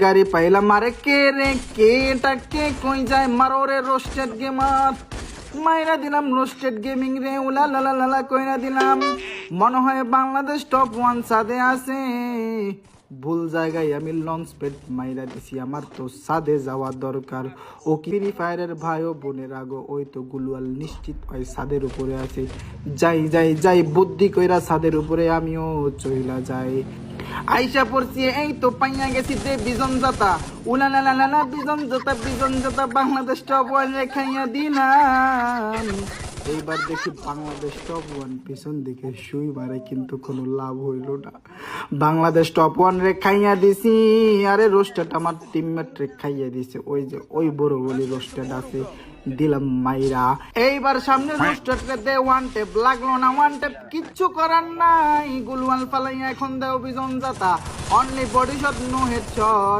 গাড়ি পাইলাম আরে কে রে কে এটা কে কই যায় মারো রে রোস্টেড গেমার মাইরা দিলাম রোস্টেড গেমিং রে উলা লালা লালা কইরা দিলাম মনে হয় বাংলাদেশ টপ 1 সাদে আছে ভুল জায়গায় আমি লঞ্চ প্যাড মাইরা দিছি আমার তো সাদে যাওয়া দরকার ও কি ফ্রি ফায়ারের ভাই ও বোনের আগো ওই তো গুলওয়াল নিশ্চিত ওই সাদের উপরে আছে যাই যাই যাই বুদ্ধি কইরা সাদের উপরে আমিও চইলা যাই আইসা পড়ছি এই তো পাইয়া গেছি তে বিজন জাতা উলা লা লা লা বিজন জাতা বাংলাদেশ টপ 1 রে খাইয়া দিলাম এইবার দেখি বাংলাদেশ টপ 1 পিছন দিকে শুই মারে কিন্তু কোনো লাভ হইল না বাংলাদেশ টপ 1 রে খাইয়া দিছি আরে রোস্টেড আমার টিমমেট রে খাইয়া দিছে ওই যে ওই বড় বলি রোস্টেড আছে দিলাম মাইরা এইবার সামনে রোস্টেড রে দে ওয়ান টেপ লাগলো না ওয়ান টেপ কিচ্ছু করার নাই গুলওয়াল ফালাইয়া এখন দেও বিজন জাতা only body shot no headshot